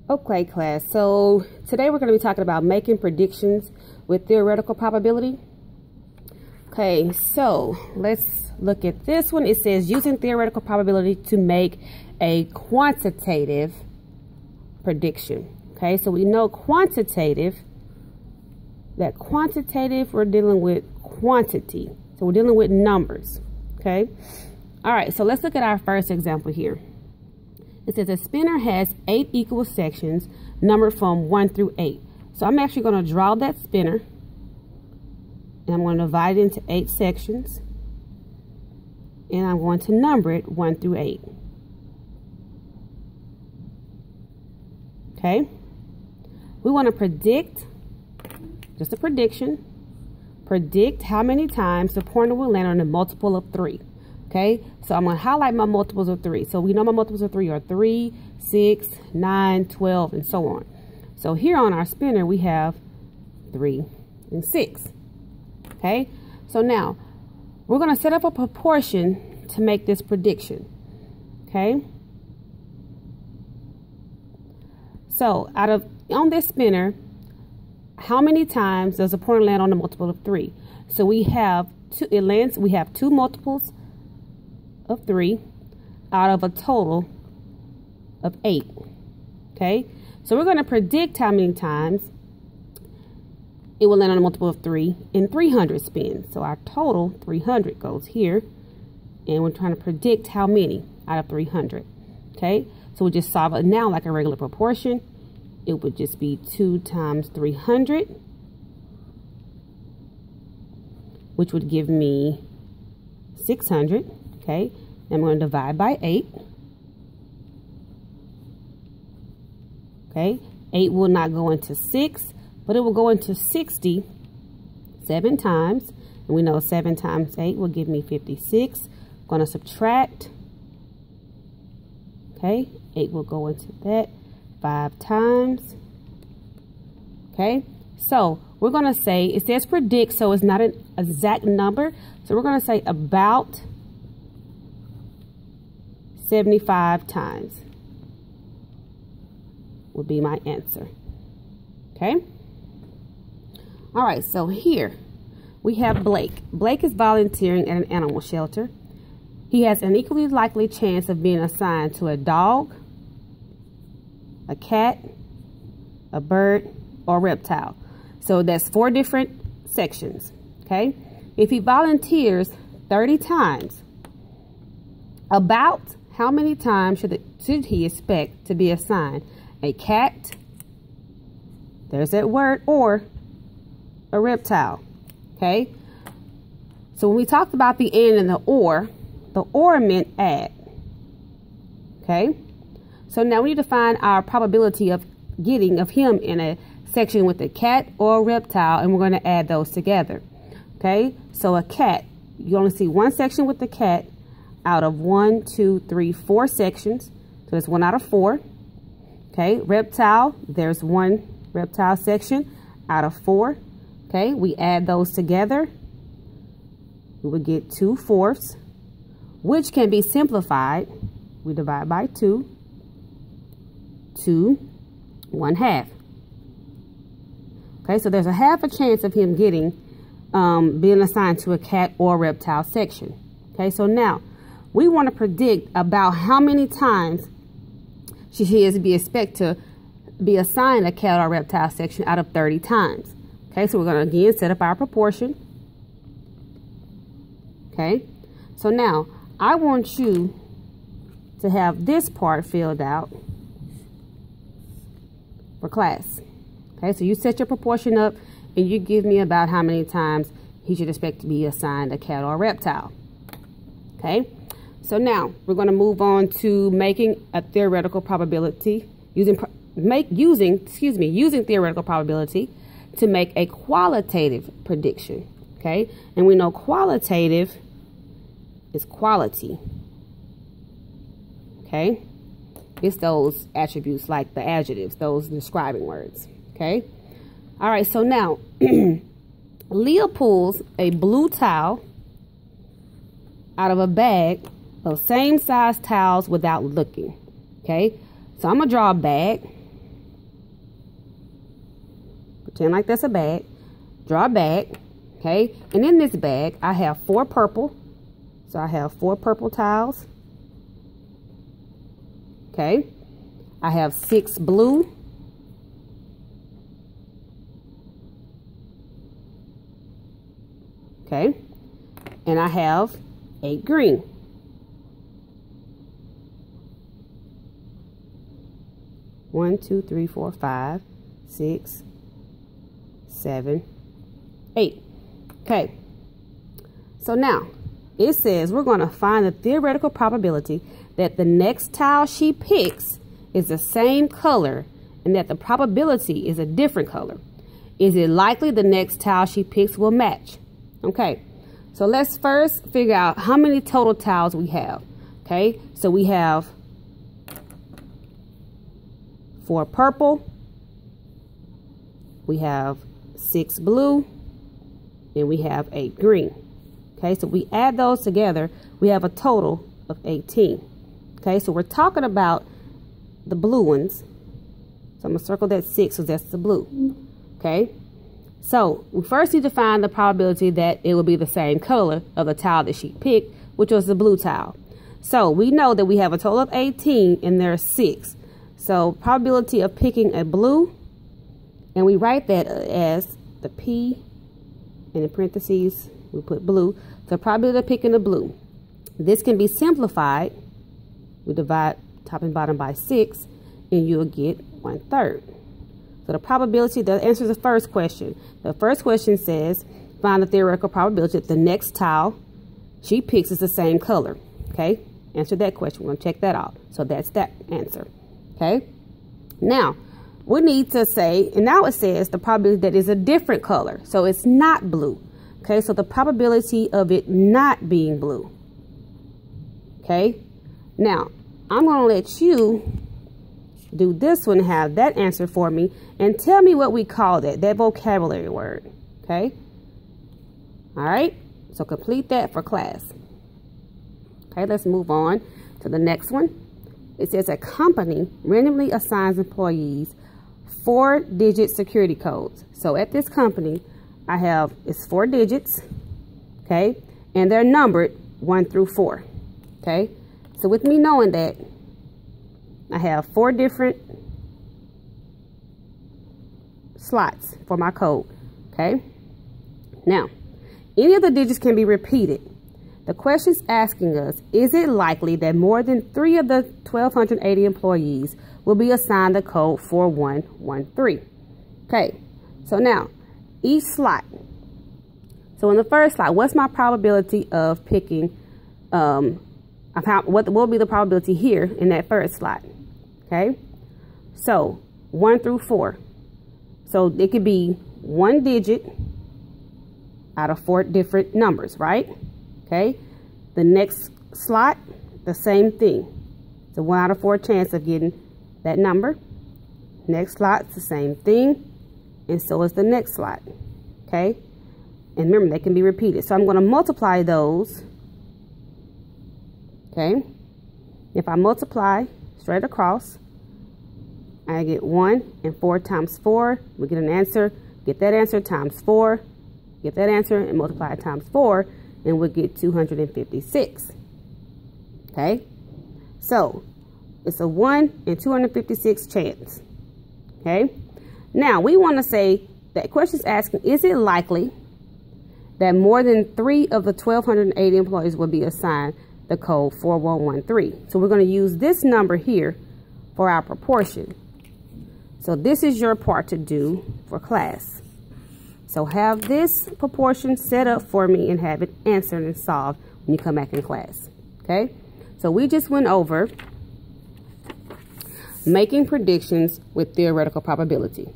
Okay, class. So today we're going to be talking about making predictions with theoretical probability. Okay, so let's look at this one. It says using theoretical probability to make a quantitative prediction. Okay, so we know quantitative, we're dealing with quantity. So we're dealing with numbers. Okay. All right, so let's look at our first example here. It says a spinner has 8 equal sections numbered from 1 through 8. So I'm actually going to draw that spinner, and I'm going to divide it into 8 sections, and I'm going to number it 1 through 8. Okay. We want to predict, just a prediction, predict how many times the pointer will land on a multiple of 3. Okay, so I'm going to highlight my multiples of 3. So we know my multiples of 3 are 3, 6, 9, 12, and so on. So here on our spinner, we have 3 and 6. Okay, so now we're going to set up a proportion to make this prediction. Okay, so on this spinner, how many times does the pointer land on a multiple of 3? So we have two multiples of 3 out of a total of 8. Okay, so we're going to predict how many times it will land on a multiple of 3 in 300 spins. So our total 300 goes here, and we're trying to predict how many out of 300. Okay, so we just solve it now like a regular proportion. It would just be 2 times 300, which would give me 600. Okay, I'm going to divide by 8. Okay, 8 will not go into 6, but it will go into 60 7 times. And we know 7 times 8 will give me 56. I'm going to subtract. Okay, 8 will go into that 5 times. Okay, so we're going to say, it says predict, so it's not an exact number. So we're going to say about 75 times would be my answer. Okay. All right, so here we have Blake. Blake is volunteering at an animal shelter. He has an equally likely chance of being assigned to a dog, a cat, a bird, or reptile. So that's 4 different sections. Okay. If he volunteers 30 times, about how many times should he expect to be assigned a cat, there's that word, or a reptile? Okay, so when we talked about the and and the or meant add. Okay, so now we need to find our probability of him in a section with a cat or a reptile, and we're going to add those together. Okay, so a cat, you only see one section with the cat out of 1, 2, 3, 4 sections. So it's 1 out of 4. Okay, reptile, there's 1 reptile section out of 4. Okay, we add those together. We would get 2/4, which can be simplified. We divide by 2 to 1/2. Okay, so there's a half a chance of him getting being assigned to a cat or reptile section. Okay, so now we want to predict about how many times he is to be expected to be assigned a cat or reptile section out of 30 times. Okay, so we're going to again set up our proportion. Okay, so now I want you to have this part filled out for class. Okay, so you set your proportion up and you give me about how many times he should expect to be assigned a cat or a reptile. Okay. So now we're going to move on to making a theoretical probability using theoretical probability to make a qualitative prediction. Okay, and we know qualitative is quality. Okay, it's those attributes like the adjectives, those describing words. Okay, all right. So now Leah pulls a blue towel out of a bag of same size towels without looking. Okay, so I'm gonna draw a bag. Pretend like that's a bag. Draw a bag, okay? And in this bag, I have 4 purple. So I have 4 purple tiles. Okay. I have 6 blue. Okay. And I have 8 green. One, 2, 3, 4, 5, 6, 7, 8. Okay. So now it says we're going to find the theoretical probability that the next tile she picks is the same color and that the probability is a different color. Is it likely the next tile she picks will match? Okay, so let's first figure out how many total tiles we have. Okay, so we have 4 purple, we have 6 blue, and we have 8 green. Okay, so we add those together, we have a total of 18. Okay, so we're talking about the blue ones. So I'm going to circle that 6 because that's the blue. Okay, so we first need to find the probability that it will be the same color of the tile that she picked, which was the blue tile. So we know that we have a total of 18 and there are 6. So probability of picking a blue, and we write that as the P, and in parentheses we put blue. So probability of picking a blue. This can be simplified. We divide top and bottom by 6, and you'll get 1/3. So the probability, that answers the first question. The first question says, find the theoretical probability that the next tile she picks is the same color. Okay, answer that question. We're going to check that out. So that's that answer. Okay, now we need to say, and now it says the probability that is a different color. So it's not blue. Okay, so the probability of it not being blue. Okay, now I'm going to let you do this one, have that answer for me, and tell me what we call that vocabulary word. Okay, all right, so complete that for class. Okay, let's move on to the next one. It says a company randomly assigns employees 4-digit security codes. So at this company, I have, it's 4 digits, okay, and they're numbered 1 through 4. Okay, so with me knowing that, I have 4 different slots for my code. Okay, now any of the digits can be repeated. The question's asking us, is it likely that more than 3 of the 1,280 employees will be assigned the code 4113? Okay, so now each slot. So in the first slot, what's my probability of picking, what will be the probability here in that first slot? Okay, so 1 through 4. So it could be 1 digit out of 4 different numbers, right? Okay, the next slot, the same thing. It's a 1 out of 4 chance of getting that number. Next slot, the same thing, and so is the next slot. Okay, and remember, they can be repeated. So I'm going to multiply those. Okay, if I multiply straight across, I get 1 and 4 times 4. We get an answer. Get that answer times 4. Get that answer and multiply it times 4, and we'll get 256. Okay, so it's a 1 in 256 chance. Okay, now we want to say that question's asking, is it likely that more than 3 of the 1,280 employees will be assigned the code 4113? So we're going to use this number here for our proportion. So this is your part to do for class. So have this proportion set up for me and have it answered and solved when you come back in class. Okay, so we just went over making predictions with theoretical probability.